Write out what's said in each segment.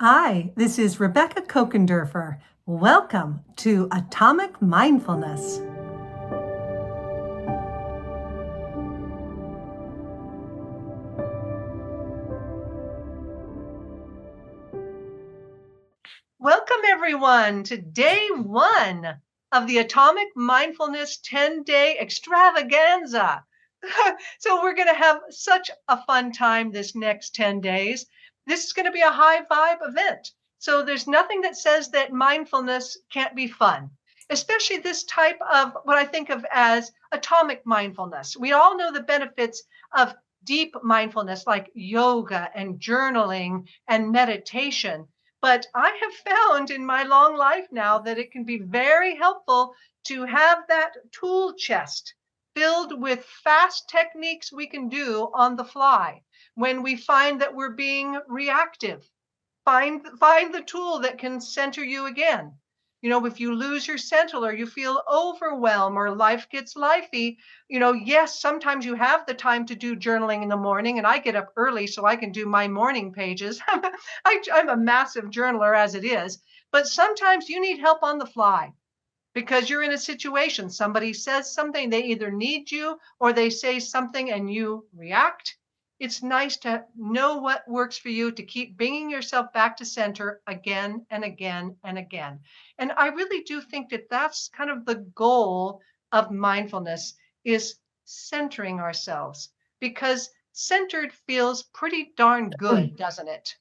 Hi, this is Rebecca Kokendorfer. Welcome to Atomic Mindfulness. Welcome, everyone, to day one of the Atomic Mindfulness 10-day extravaganza. So we're going to have such a fun time this next 10 days. This is going to be a high vibe event. So there's nothing that says that mindfulness can't be fun, especially this type of what I think of as atomic mindfulness. We all know the benefits of deep mindfulness like yoga and journaling and meditation. But I have found in my long life now that it can be very helpful to have that tool chest filled with fast techniques we can do on the fly when we find that we're being reactive. Find the tool that can center you again. If you lose your center or you feel overwhelmed or life gets lifey, yes, sometimes you have the time to do journaling in the morning, and I get up early so I can do my morning pages. I'm a massive journaler as it is, but sometimes you need help on the fly because you're in a situation. Somebody says something, they either need you or they say something and you react. It's nice to know what works for you to keep bringing yourself back to center again and again and again. And I really do think that that's kind of the goal of mindfulness is centering ourselves, because centered feels pretty darn good, doesn't it?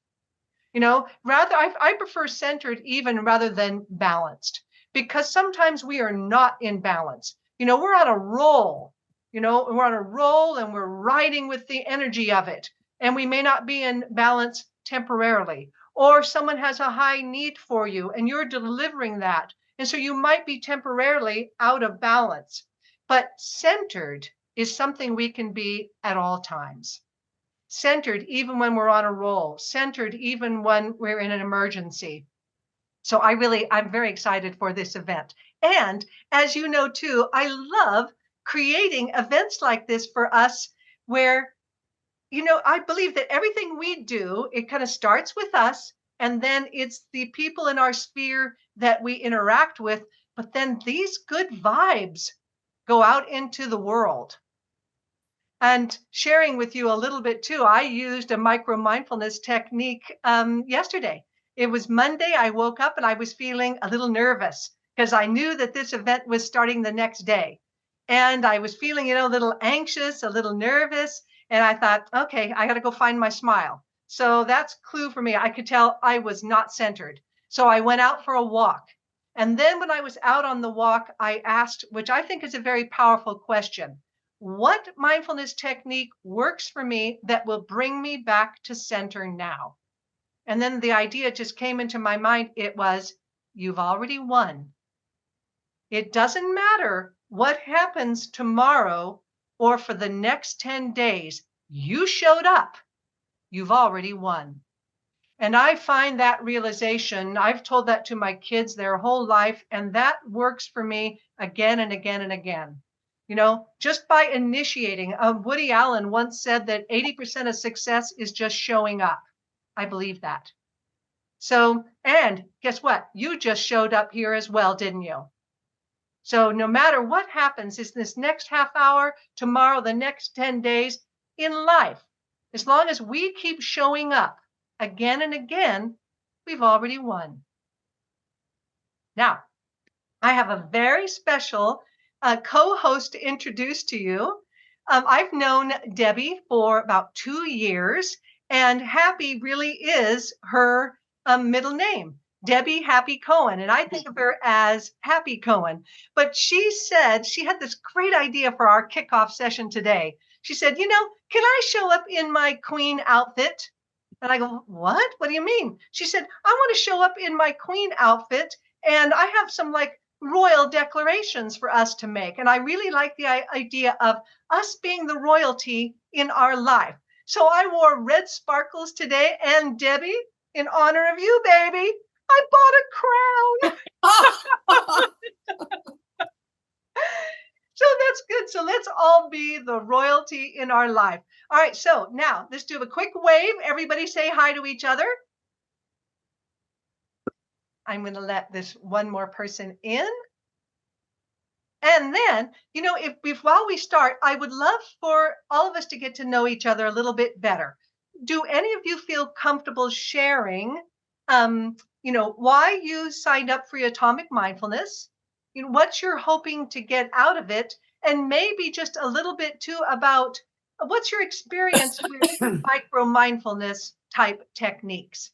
Rather, I prefer centered even rather than balanced, because sometimes we are not in balance. We're on a roll, and we're riding with the energy of it. And we may not be in balance temporarily, or someone has a high need for you and you're delivering that. And so you might be temporarily out of balance, but centered is something we can be at all times. Centered even when we're on a roll, centered even when we're in an emergency. So I'm very excited for this event. And as you know too, I love creating events like this for us where, I believe that everything we do, it kind of starts with us, and then it's the people in our sphere that we interact with. But then these good vibes go out into the world. And sharing with you a little bit too, I used a micro mindfulness technique yesterday. It was Monday. I woke up and I was feeling a little nervous because I knew that this event was starting the next day. And I was feeling, a little anxious, a little nervous. And I thought, okay, I got to go find my smile. So that's clue for me. I could tell I was not centered. So I went out for a walk. And then when I was out on the walk, I asked, which I think is a very powerful question: what mindfulness technique works for me that will bring me back to center now? And then the idea just came into my mind. It was, you've already won. It doesn't matter what happens tomorrow or for the next 10 days. You showed up. You've already won. And I find that realization, I've told that to my kids their whole life, and that works for me again and again and again. Just by initiating. Woody Allen once said that 80% of success is just showing up. I believe that. So, and guess what? You just showed up here as well, didn't you? So no matter what happens is this next half hour, tomorrow, the next 10 days in life, as long as we keep showing up again and again, we've already won. Now, I have a very special co-host to introduce to you. I've known Debbie for about 2 years, and Happy really is her middle name, Debbie Happy Cohen. And I think of her as Happy Cohen. But she said she had this great idea for our kickoff session today. She said, can I show up in my queen outfit? And I go, what? What do you mean? She said, I want to show up in my queen outfit, and I have some royal declarations for us to make. And I really like the idea of us being the royalty in our life. So I wore red sparkles today. And Debbie, in honor of you, baby, I bought a crown. So that's good. So let's all be the royalty in our life. All right. So now let's do a quick wave. Everybody say hi to each other. I'm going to let this one more person in. And then, if while we start, I would love for all of us to get to know each other a little bit better. Do any of you feel comfortable sharing, why you signed up for Atomic Mindfulness? What you're hoping to get out of it, and maybe just a little bit too about what's your experience with micro mindfulness type techniques?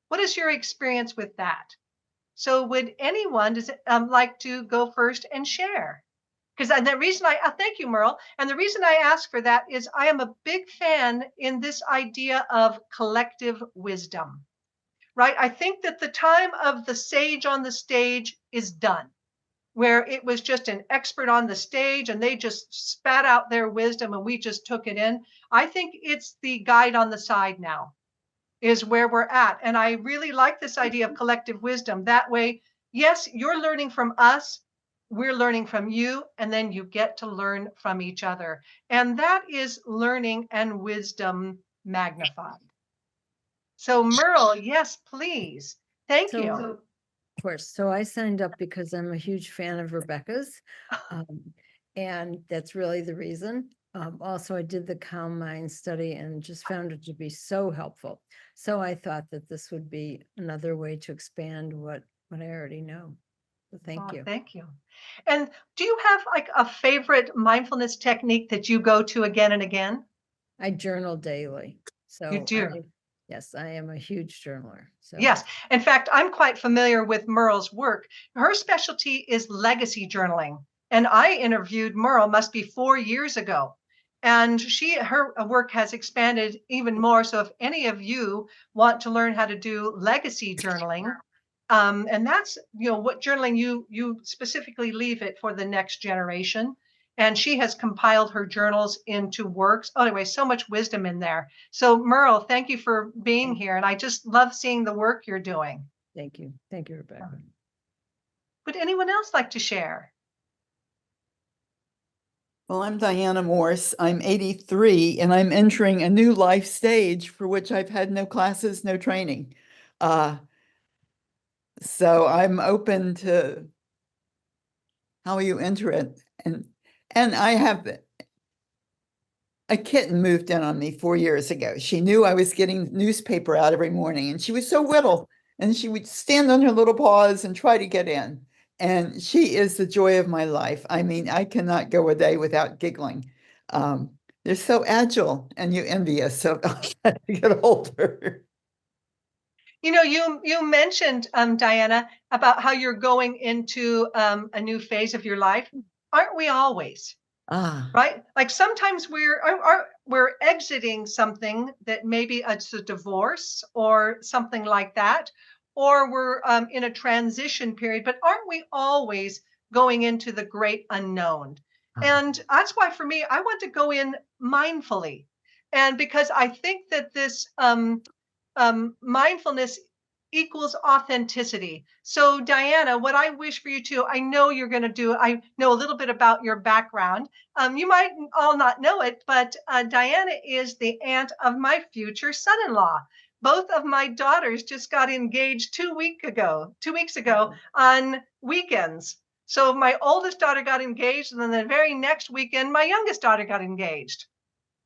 What is your experience with that? So would anyone like to go first and share? Because the reason thank you, Merle. And the reason I ask for that is I am a big fan in this idea of collective wisdom, right? I think that the time of the sage on the stage is done, where it was just an expert on the stage and they just spat out their wisdom and we just took it in. I think it's the guide on the side now is where we're at. And I really like this idea of collective wisdom. That way, yes, you're learning from us, we're learning from you, and then you get to learn from each other. And that is learning and wisdom magnified. So Merle, yes, please. Thank you. Of course. So I signed up because I'm a huge fan of Rebecca's. And that's really the reason. Also, I did the Calm Mind study and just found it to be so helpful. So I thought that this would be another way to expand what I already know. So thank you. Thank you. And do you have like a favorite mindfulness technique that you go to again and again? I journal daily. So You do? Yes, I am a huge journaler. So yes. In fact, I'm quite familiar with Merle's work. Her specialty is legacy journaling. And I interviewed Merle, must be 4 years ago. And her work has expanded even more. So if any of you want to learn how to do legacy journaling, and that's what journaling you specifically leave it for the next generation. And she has compiled her journals into works. Oh, anyway, so much wisdom in there. So Merle, thank you for being here. And I just love seeing the work you're doing. Thank you. Thank you, Rebecca. Would anyone else like to share? Well, I'm Diana Morse. I'm 83 and I'm entering a new life stage for which I've had no classes, no training. So I'm open to how you enter it. And I have a kitten moved in on me 4 years ago. She knew I was getting newspaper out every morning and she was so little and she would stand on her little paws and try to get in. And she is the joy of my life. I mean, I cannot go a day without giggling. They're so agile and you envy us. So I'll try to get older. You mentioned, Diana, about how you're going into a new phase of your life. Aren't we always? Right? Like sometimes we're exiting something that maybe it's a divorce or something like that, or we're in a transition period, but aren't we always going into the great unknown? And that's why for me, I want to go in mindfully. And because I think that this mindfulness equals authenticity. So Diana, what I wish for you too, I know you're going to do, I know a little bit about your background. You might all not know it, but Diana is the aunt of my future son-in-law. Both of my daughters just got engaged 2 weeks ago on weekends. So my oldest daughter got engaged, and then the very next weekend, my youngest daughter got engaged.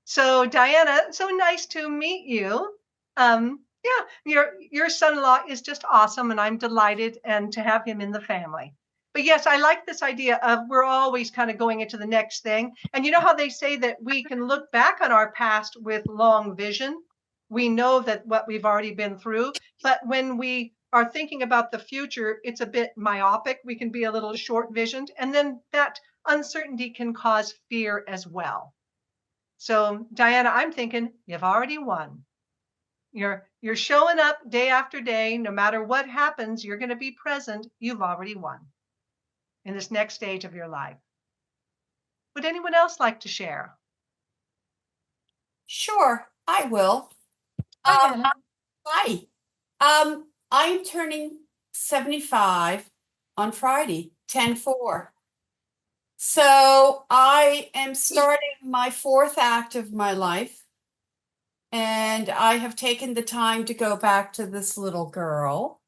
So Diana, so nice to meet you. Yeah, your son-in-law is just awesome, and I'm delighted and to have him in the family. But yes, I like this idea of we're always kind of going into the next thing. And you know how they say that we can look back on our past with long vision? We know that what we've already been through, but when we are thinking about the future, it's a bit myopic. We can be a little short-visioned, and then that uncertainty can cause fear as well. So Diana, I'm thinking you've already won. You're showing up day after day. No matter what happens, you're going to be present. You've already won in this next stage of your life. Would anyone else like to share? Sure, I will. Hi. I'm turning 75 on Friday, 10/4. So I am starting my 4th act of my life. And I have taken the time to go back to this little girl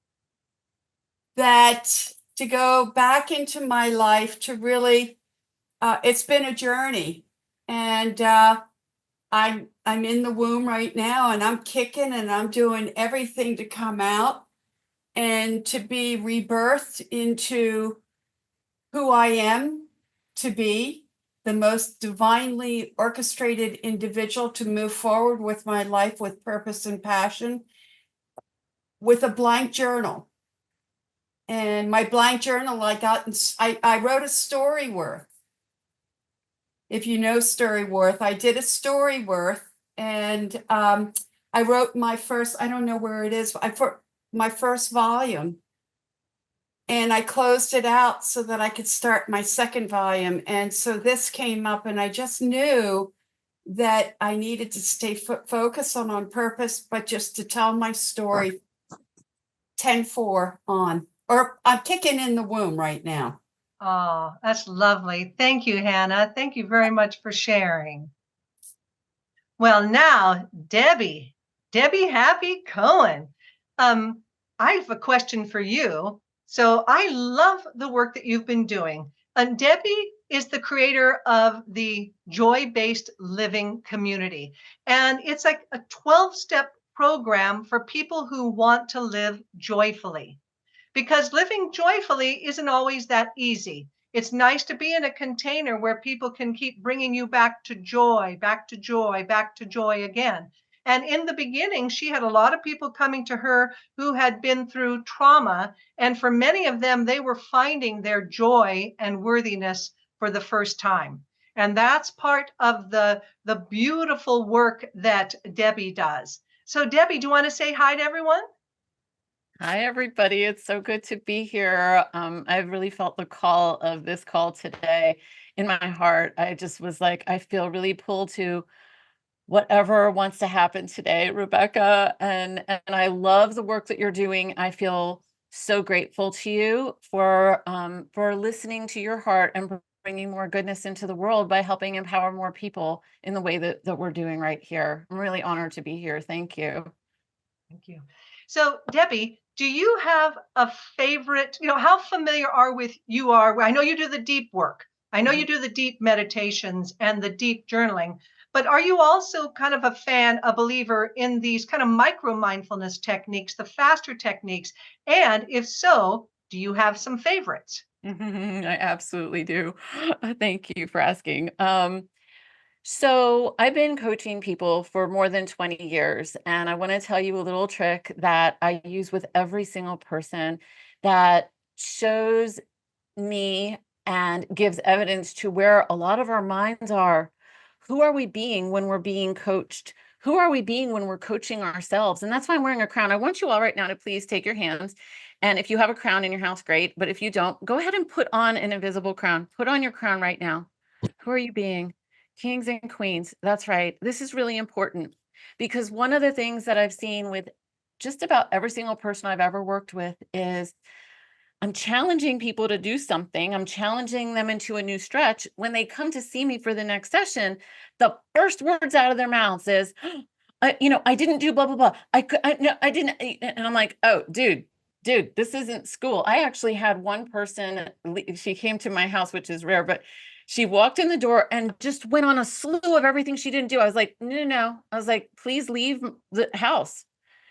that to go back into my life to really, it's been a journey. And I'm in the womb right now, and I'm kicking and I'm doing everything to come out and to be rebirthed into who I am to be, the most divinely orchestrated individual to move forward with my life with purpose and passion, with a blank journal. And my blank journal, I wrote a story worth. If you know Storyworth, I did a Storyworth, and I wrote my first, I don't know where it is, my first volume. And I closed it out so that I could start my second volume. And so this came up, and I just knew that I needed to stay focused on purpose, but just to tell my story 10-4 on, or I'm kicking in the womb right now. Oh, that's lovely. Thank you, Hannah. Thank you very much for sharing. Well, now, Debbie Happy Cohen. I have a question for you. So I love the work that you've been doing. And Debbie is the creator of the Joy-Based Living Community. And it's like a 12-step program for people who want to live joyfully. Because living joyfully isn't always that easy. It's nice to be in a container where people can keep bringing you back to joy, back to joy, back to joy again. And in the beginning, she had a lot of people coming to her who had been through trauma. And for many of them, they were finding their joy and worthiness for the first time. And that's part of the beautiful work that Debbie does. So Debbie, do you want to say hi to everyone? Hi, everybody. It's so good to be here. I've really felt the call of this call today in my heart. I just was like, I feel really pulled to whatever wants to happen today, Rebecca. And I love the work that you're doing. I feel so grateful to you for listening to your heart and bringing more goodness into the world by helping empower more people in the way that we're doing right here. I'm really honored to be here. Thank you. Thank you. So Debbie, do you have a favorite, how familiar you are? I know you do the deep work. I know you do the deep meditations and the deep journaling, but are you also kind of a believer in these kind of micro mindfulness techniques, the faster techniques? And if so, do you have some favorites? I absolutely do. Thank you for asking. So I've been coaching people for more than 20 years, and I want to tell you a little trick that I use with every single person that shows me and gives evidence to where a lot of our minds are. Who are we being when we're being coached? Who are we being when we're coaching ourselves? And that's why I'm wearing a crown. I want you all right now to please take your hands. And if you have a crown in your house, great. But if you don't, go ahead and put on an invisible crown. Put on your crown right now. Who are you being? Kings and queens. That's right. This is really important because one of the things that I've seen with just about every single person I've ever worked with is I'm challenging people to do something. I'm challenging them into a new stretch. When they come to see me for the next session, the first words out of their mouths is, I didn't do blah, blah, blah. I didn't. And I'm like, oh, dude, this isn't school. I actually had one person, she came to my house, which is rare, but she walked in the door and just went on a slew of everything she didn't do. I was like, no. I was like, please leave the house.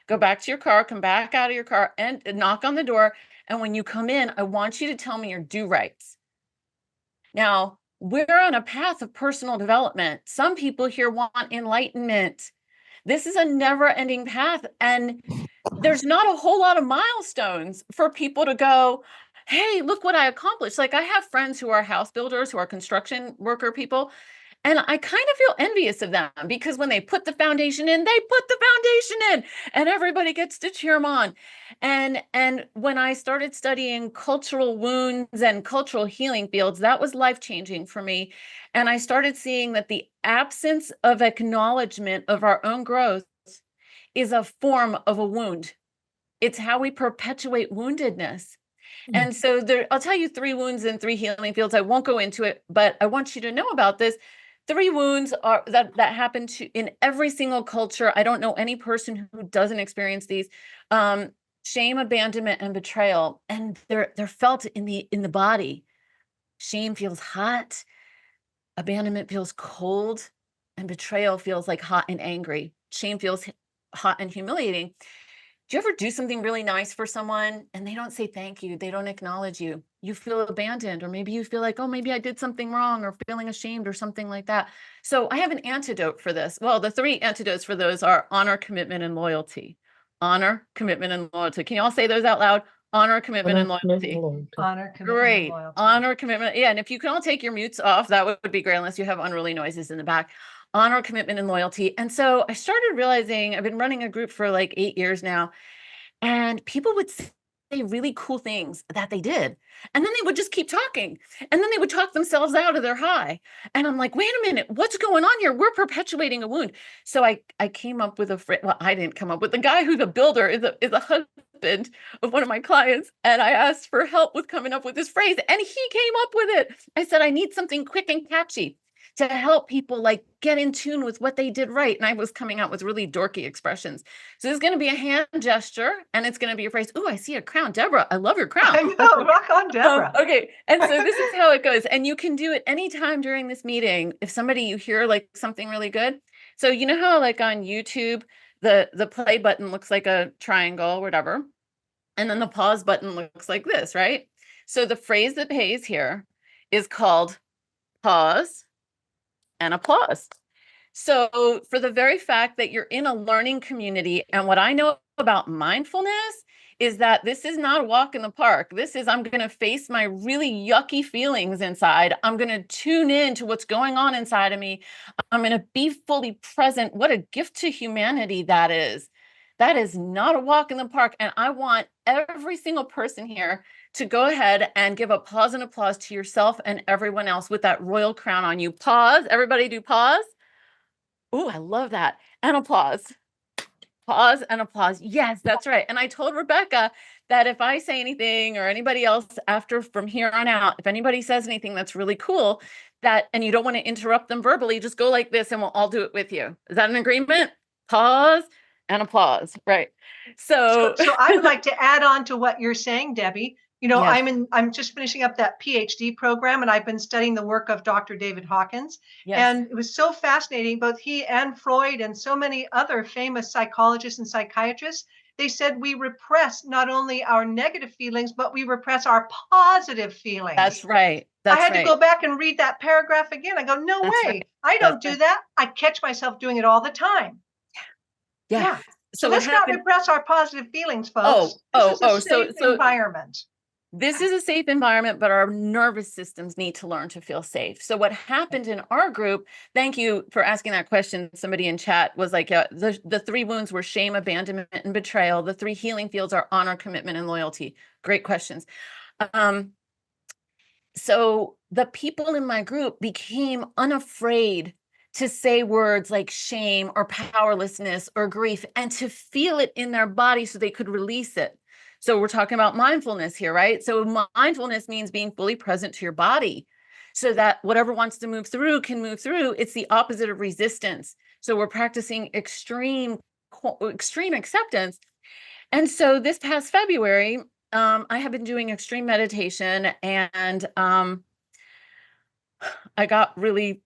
Go back to your car, come back out of your car and knock on the door. And when you come in, I want you to tell me your do-rights. Now, we're on a path of personal development. Some people here want enlightenment. This is a never-ending path. And there's not a whole lot of milestones for people to go, hey, look what I accomplished. Like I have friends who are house builders, who are construction worker people. And I kind of feel envious of them because when they put the foundation in, they put the foundation in and everybody gets to cheer them on. And when I started studying cultural wounds and cultural healing fields, that was life-changing for me. And I started seeing that the absence of acknowledgement of our own growth is a form of a wound. It's how we perpetuate woundedness. And so I'll tell you 3 wounds and 3 healing fields. I won't go into it, but I want you to know about this. 3 wounds are that happen in every single culture. I don't know any person who doesn't experience these. shame, abandonment, and betrayal. And they're felt in the body. Shame feels hot, abandonment feels cold, and betrayal feels like hot and angry. Shame feels hot and humiliating. Do you ever do something really nice for someone and they don't say thank you? They don't acknowledge you. You feel abandoned, or maybe you feel like, oh, maybe I did something wrong, or feeling ashamed or something like that. So I have an antidote for this. Well, the 3 antidotes for those are honor, commitment, and loyalty. Honor, commitment, and loyalty. Can you all say those out loud? Honor, commitment, and loyalty. Honor, commitment, and Great. loyalty. Honor, commitment. Yeah. And if you can all take your mutes off, that would be great, unless you have unruly noises in the back. Honor, commitment, and loyalty. And so I started realizing, I've been running a group for like 8 years now, and people would say really cool things that they did. And then they would just keep talking. And then they would talk themselves out of their high. And I'm like, wait a minute, what's going on here? We're perpetuating a wound. So I came up with a phrase. Well, I didn't come up with, the guy who's a builder is a husband of one of my clients. And I asked for help with coming up with this phrase, and he came up with it. I said, I need something quick and catchy to help people like get in tune with what they did right. And I was coming out with really dorky expressions. So there's going to be a hand gesture, and it's going to be a phrase. Oh, I see a crown. Deborah, I love your crown. I know, rock on, Deborah. Okay. And so this is how it goes. And you can do it anytime during this meeting. If somebody, you hear like something really good. So you know how like on YouTube, the play button looks like a triangle, whatever. And then the pause button looks like this, right? So the phrase that pays here is called pause and applause. So for the very fact that you're in a learning community, and what I know about mindfulness is that this is not a walk in the park. This is, I'm going to face my really yucky feelings inside. I'm going to tune in to what's going on inside of me. I'm going to be fully present. What a gift to humanity that is. That is not a walk in the park. And I want every single person here to go ahead and give a pause and applause to yourself and everyone else with that royal crown on you. Pause. Everybody do pause. Oh, I love that. And applause. Pause and applause. Yes, that's right. And I told Rebecca that if I say anything, or anybody else after from here on out, if anybody says anything that's really cool, that, and you don't want to interrupt them verbally, just go like this and we'll all do it with you. Is that an agreement? Pause and applause. Right. So I would like to add on to what you're saying, Debbie. You know, yes. I'm just finishing up that PhD program, and I've been studying the work of Dr. David Hawkins. Yes. And it was so fascinating, both he and Freud and so many other famous psychologists and psychiatrists, they said we repress not only our negative feelings, but we repress our positive feelings. That's right. I had to go back and read that paragraph again. I go, no way. Right. I don't do that. I catch myself doing it all the time. Yeah. So let's not repress our positive feelings, folks. This is a safe environment. This is a safe environment, but our nervous systems need to learn to feel safe. So what happened in our group, thank you for asking that question. Somebody in chat was like, the 3 wounds were shame, abandonment, and betrayal. The 3 healing fields are honor, commitment, and loyalty. Great questions. So the people in my group became unafraid to say words like shame or powerlessness or grief, and to feel it in their body so they could release it. So we're talking about mindfulness here, right? So mindfulness means being fully present to your body so that whatever wants to move through can move through. It's the opposite of resistance. So we're practicing extreme acceptance. And so this past February, I have been doing extreme meditation, and I got really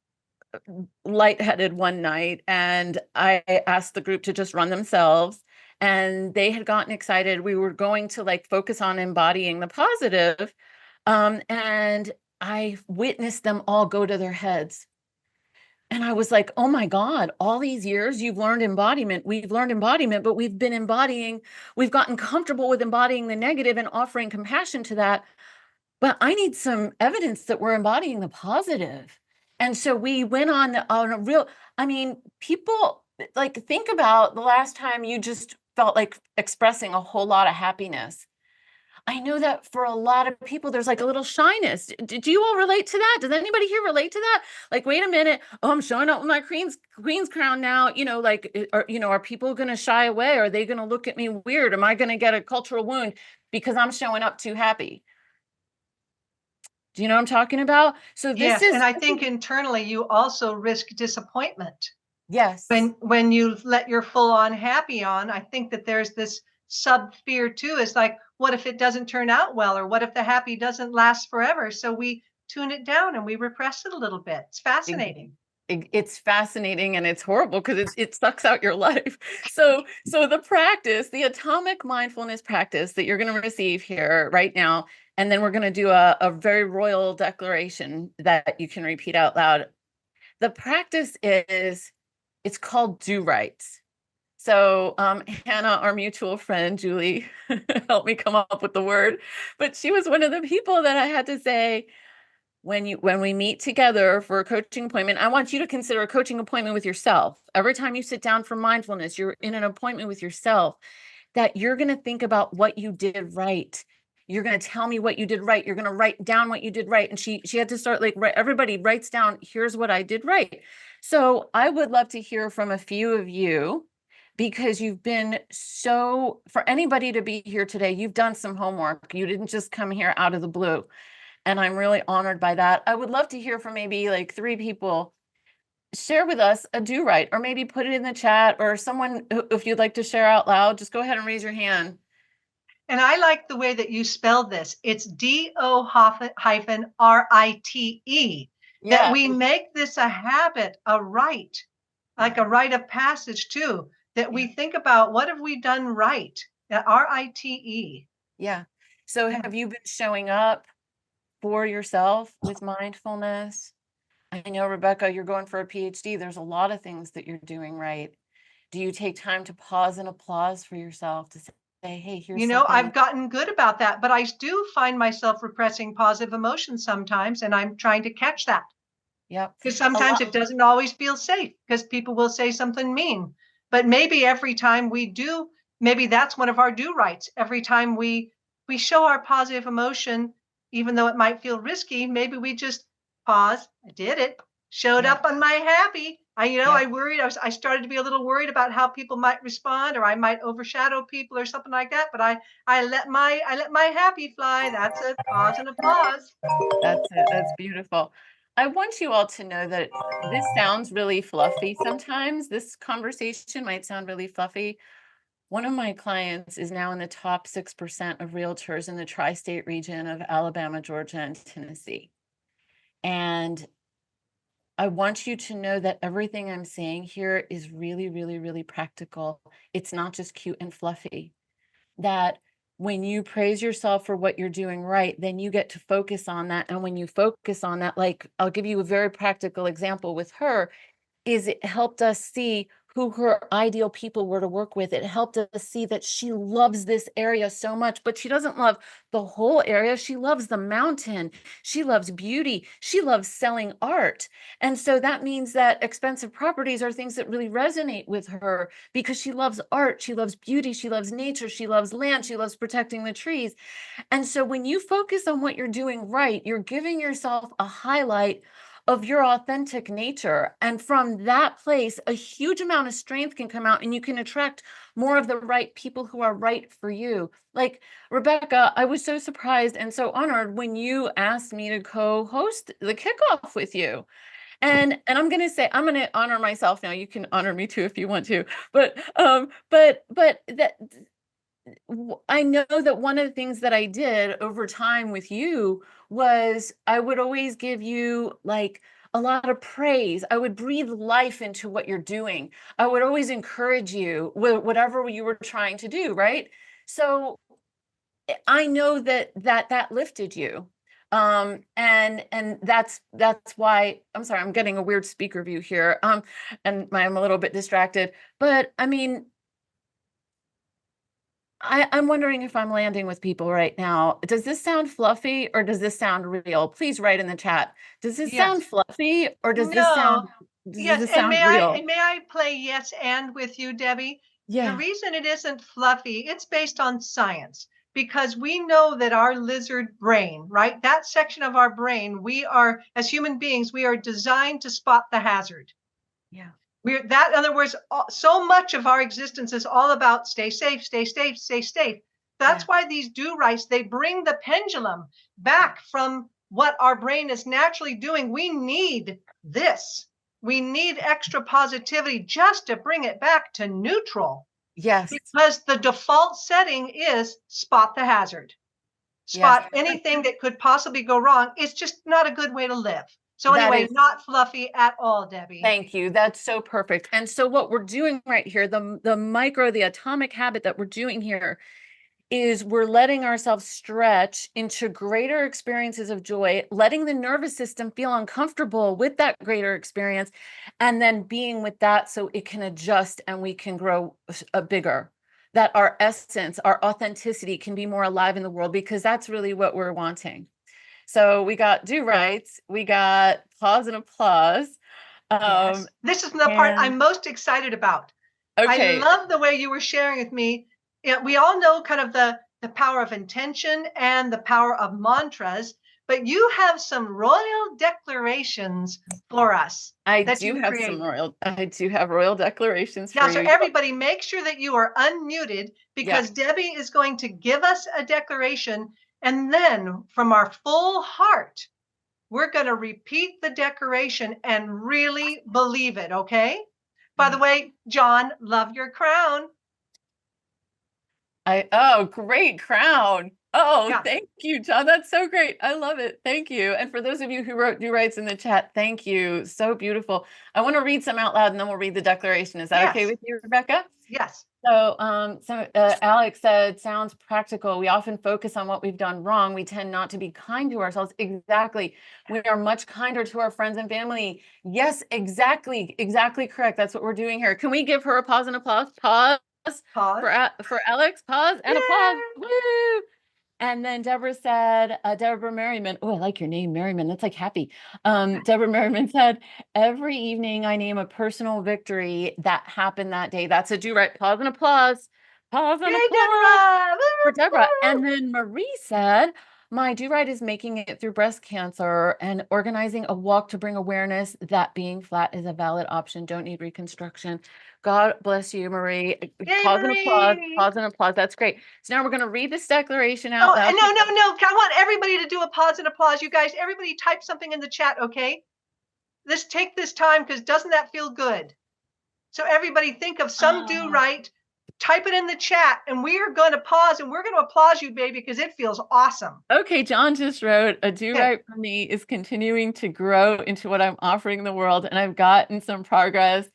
lightheaded one night, and I asked the group to just run themselves, and they had gotten excited. We were going to like focus on embodying the positive, and I witnessed them all go to their heads. And I was like, oh my God, all these years you've learned embodiment. We've learned embodiment, but we've gotten comfortable with embodying the negative and offering compassion to that. But I need some evidence that we're embodying the positive. And so we went on a real, people like, think about the last time you just felt like expressing a whole lot of happiness. I know that for a lot of people, there's like a little shyness. Did you all relate to that? Does anybody here relate to that? Like, wait a minute. Oh, I'm showing up with my queen's crown now. Are people going to shy away? Are they going to look at me weird? Am I going to get a cultural wound because I'm showing up too happy? Do you know what I'm talking about? So this is, and I think internally you also risk disappointment. Yes. When you let your full on happy on, I think that there's this sub fear too, is like, what if it doesn't turn out well? Or what if the happy doesn't last forever? So we tune it down and we repress it a little bit. It's fascinating. It's fascinating and it's horrible because it sucks out your life. So the practice, the atomic mindfulness practice that you're going to receive here right now, and then we're going to do a very royal declaration that you can repeat out loud. The practice is, it's called do right. So Hannah, our mutual friend, Julie, helped me come up with the word, but she was one of the people that I had to say, when we meet together for a coaching appointment, I want you to consider a coaching appointment with yourself. Every time you sit down for mindfulness, you're in an appointment with yourself, that you're going to think about what you did right. You're going to tell me what you did right. You're going to write down what you did right. And she had to start like, everybody writes down, here's what I did right. So I would love to hear from a few of you, because you've been for anybody to be here today, you've done some homework. You didn't just come here out of the blue. And I'm really honored by that. I would love to hear from maybe like 3 people. Share with us a do right, or maybe put it in the chat, or someone, if you'd like to share out loud, just go ahead and raise your hand. And I like the way that you spelled this. It's DO-RITE. Yeah. That we make this a habit, a rite, like a rite of passage too, that we think about, what have we done right? RITE. Yeah. So have you been showing up for yourself with mindfulness? I know, Rebecca, you're going for a PhD. There's a lot of things that you're doing right. Do you take time to pause and applause for yourself, to say, hey, here's something? I've gotten good about that, but I do find myself repressing positive emotions sometimes, and I'm trying to catch that. Yep. Because sometimes it doesn't always feel safe, because people will say something mean. But maybe every time we do, maybe that's one of our do rights. Every time we show our positive emotion, even though it might feel risky, maybe we just pause. I did it. Showed up on my happy. I worried. I started to be a little worried about how people might respond, or I might overshadow people or something like that. But I let my happy fly. That's a pause and applause. That's it. That's beautiful. I want you all to know that this sounds really fluffy sometimes. This conversation might sound really fluffy. One of my clients is now in the top 6% of realtors in the tri-state region of Alabama, Georgia, and Tennessee. And I want you to know that everything I'm saying here is really, really, really practical. It's not just cute and fluffy. That when you praise yourself for what you're doing right, then you get to focus on that. And when you focus on that, like, I'll give you a very practical example with her, is it helped us see who her ideal people were to work with. It helped us see that she loves this area so much, but she doesn't love the whole area. She loves the mountain. She loves beauty. She loves selling art. And so that means that expensive properties are things that really resonate with her, because she loves art. She loves beauty. She loves nature. She loves land. She loves protecting the trees. And so when you focus on what you're doing right, you're giving yourself a highlight of your authentic nature. And from that place, a huge amount of strength can come out, and you can attract more of the right people who are right for you. Like Rebecca, I was so surprised and so honored when you asked me to co-host the kickoff with you. And I'm going to say, I'm going to honor myself now. You can honor me too if you want to, but that, I know that one of the things that I did over time with you was I would always give you like a lot of praise. I would breathe life into what you're doing. I would always encourage you with whatever you were trying to do, right? So I know that lifted you. And that's why, I'm sorry, I'm getting a weird speaker view here. And I'm a little bit distracted, but I mean, I'm wondering if I'm landing with people right now. Does this sound fluffy, or does this sound real? Please write in the chat. Does this sound fluffy, or does this sound real? May I play yes and with you, Debbie? Yeah. The reason it isn't fluffy, it's based on science, because we know that our lizard brain, right? That section of our brain, we are, as human beings, we are designed to spot the hazard. Yeah. In other words, so much of our existence is all about stay safe, stay safe, stay safe. That's why these do-rights, they bring the pendulum back from what our brain is naturally doing. We need this. We need extra positivity just to bring it back to neutral. Yes. Because the default setting is spot the hazard. Spot anything that could possibly go wrong. It's just not a good way to live. So anyway, not fluffy at all, Debbie. Thank you. That's so perfect. And so what we're doing right here, the atomic habit that we're doing here is we're letting ourselves stretch into greater experiences of joy, letting the nervous system feel uncomfortable with that greater experience, and then being with that so it can adjust and we can grow bigger. That our essence, our authenticity can be more alive in the world, because that's really what we're wanting. So we got do rights, we got pause and applause. Yes. This is the part I'm most excited about. Okay. I love the way you were sharing with me. We all know kind of the power of intention and the power of mantras, but you have some royal declarations for us. I do have royal declarations for you. So everybody make sure that you are unmuted, because Debbie is going to give us a declaration, and then from our full heart, we're going to repeat the declaration and really believe it, okay? By the way, John, love your crown. Great crown. Thank you, John. That's so great. I love it. Thank you. And for those of you who wrote do rights in the chat, thank you. So beautiful. I want to read some out loud, and then we'll read the declaration. Is that okay with you, Rebecca? Yes. So, Alex said, sounds practical. We often focus on what we've done wrong. We tend not to be kind to ourselves. Exactly. We are much kinder to our friends and family. Yes, exactly. Exactly correct. That's what we're doing here. Can we give her a pause and applause? Pause. For Alex. Pause and applause. Woo! And then Deborah said, Deborah Merriman, I like your name, Merriman. That's like happy. Deborah Merriman said, every evening I name a personal victory that happened that day. That's a do right. Pause and applause. Pause and applause for Deborah. And then Marie said, my do right is making it through breast cancer and organizing a walk to bring awareness that being flat is a valid option. Don't need reconstruction. God bless you, Marie. Yay, pause Marie. and applause. Pause and applause. That's great. So now we're going to read this declaration out loud. No. I want everybody to do a pause and applause. You guys, everybody type something in the chat, okay? Let's take this time, because doesn't that feel good? So everybody think of some do right, type it in the chat, and we are going to pause and we're going to applause you, baby, because it feels awesome. Okay, John just wrote, a do right for me is continuing to grow into what I'm offering the world, and I've gotten some progress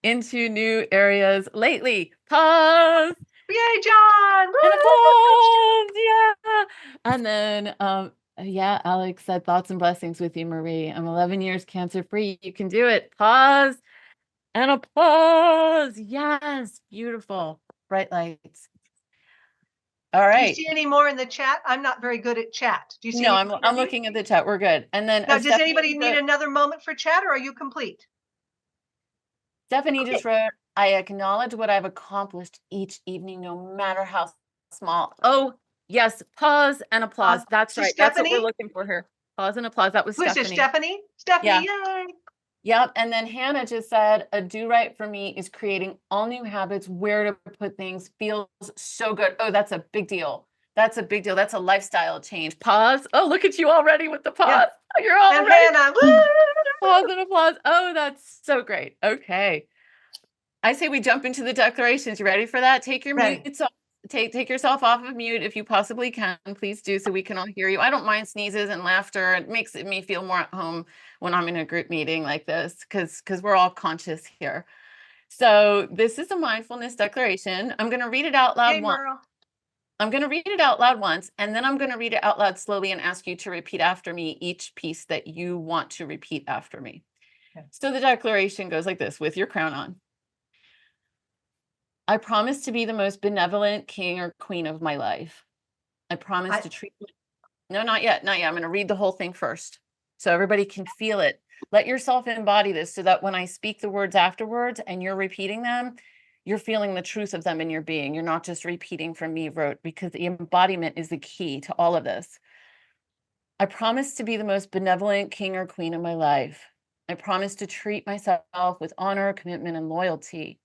into new areas lately. Pause. Yay, John. And applause. Yeah. And then Alex said, thoughts and blessings with you, Marie. I'm 11 years cancer free. You can do it. Pause and applause. Yes. Beautiful. Bright lights. All right. Do you see any more in the chat? I'm not very good at chat. Do you see? No, I'm looking at the chat. We're good. And then now, does anybody need another moment for chat, or are you complete? Stephanie just wrote, I acknowledge what I've accomplished each evening, no matter how small. Oh, yes. Pause and applause. That's right. Stephanie? That's what we're looking for here. Pause and applause. That was Stephanie. Who's this, Stephanie? Stephanie, yay. Yep. And then Hannah just said, a do right for me is creating all new habits, where to put things, feels so good. Oh, that's a big deal. That's a big deal. That's a lifestyle change. Pause. Oh, look at you already with the pause. Yeah. You're all and ready. Hannah, woo! Pause and applause. Oh, that's so great. Okay. I say we jump into the declarations. You ready for that? Take your mute off. Take yourself off of mute if you possibly can. Please do, so we can all hear you. I don't mind sneezes and laughter. It makes me feel more at home when I'm in a group meeting like this, because we're all conscious here. So this is a mindfulness declaration. I'm going to read it out loud once. I'm going to read it out loud once, and then I'm going to read it out loud slowly and ask you to repeat after me each piece that you want to repeat after me. Okay. So the declaration goes like this, with your crown on. I promise to be the most benevolent king or queen of my life. I promise to treat... No, not yet. Not yet. I'm going to read the whole thing first, so everybody can feel it. Let yourself embody this, so that when I speak the words afterwards and you're repeating them, you're feeling the truth of them in your being. You're not just repeating from me wrote, because the embodiment is the key to all of this. I promise to be the most benevolent king or queen of my life. I promise to treat myself with honor, commitment, and loyalty.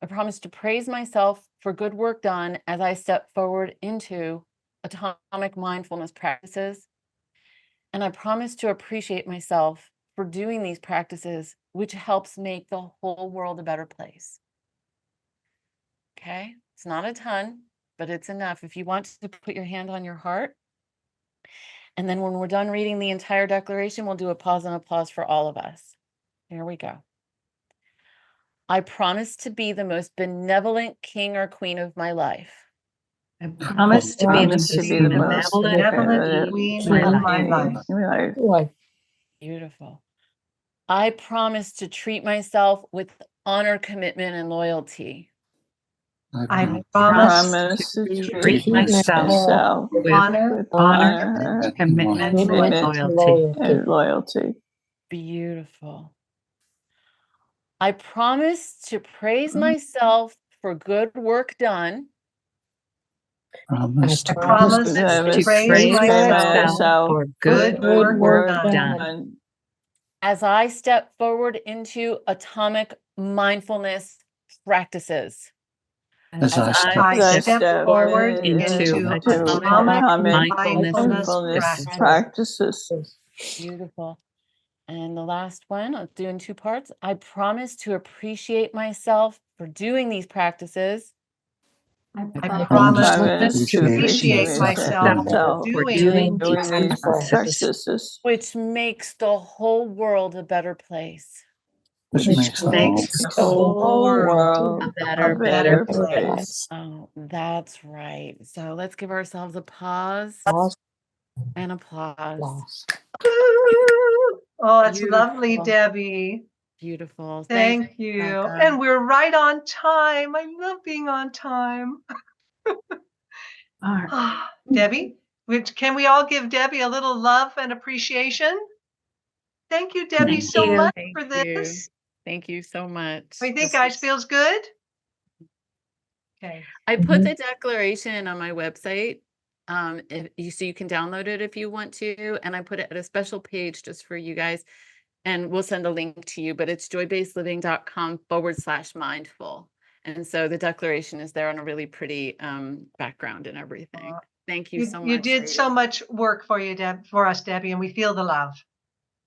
I promise to praise myself for good work done as I step forward into atomic mindfulness practices. And I promise to appreciate myself for doing these practices, which helps make the whole world a better place. Okay. It's not a ton, but it's enough. If you want to put your hand on your heart. And then when we're done reading the entire declaration, we'll do a pause and applause for all of us. Here we go. I promise to be the most benevolent king or queen of my life. I promise to be the most benevolent queen of my life. Beautiful. I promise to treat myself with honor, commitment, and loyalty. I promise to treat myself with honor, commitment, and loyalty. Beautiful. I promise to praise myself for good work done. I promise to praise myself for good work done. As I step forward into atomic mindfulness practices. As I step forward into atomic mindfulness practices. Beautiful. And the last one, I'll do in two parts. I promise to appreciate myself for doing these practices. I promise to appreciate myself for doing these practices. Which makes the whole world a better place. Which makes the whole world a better place. Oh, that's right. So let's give ourselves a pause and applause. Oh, it's lovely, Debbie. Beautiful. Thank you. Rebecca. And we're right on time. I love being on time. Debbie, can we all give Debbie a little love and appreciation? Thank you, Debbie, so much for this. Thank you so much. What do you think, guys? Feels good? Okay. I put the declaration on my website. So you can download it if you want to. And I put it at a special page just for you guys. And we'll send a link to you, but it's joybasedliving.com/mindful. And so the declaration is there on a really pretty background and everything. Thank you so much. You did so much work for us, Debbie, and we feel the love.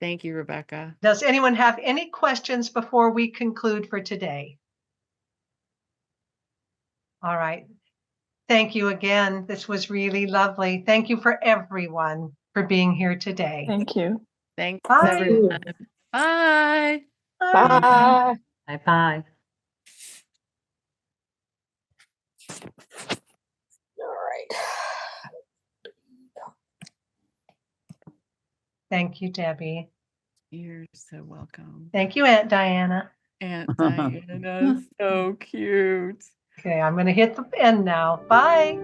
Thank you, Rebecca. Does anyone have any questions before we conclude for today? All right. Thank you again. This was really lovely. Thank you for everyone for being here today. Thank you. Thanks, Bye. everyone. Bye. Bye. Bye. All right. Thank you, Debbie. You're so welcome. Thank you, Aunt Diana. Aunt Diana, so cute. Okay, I'm going to hit the end now. Bye.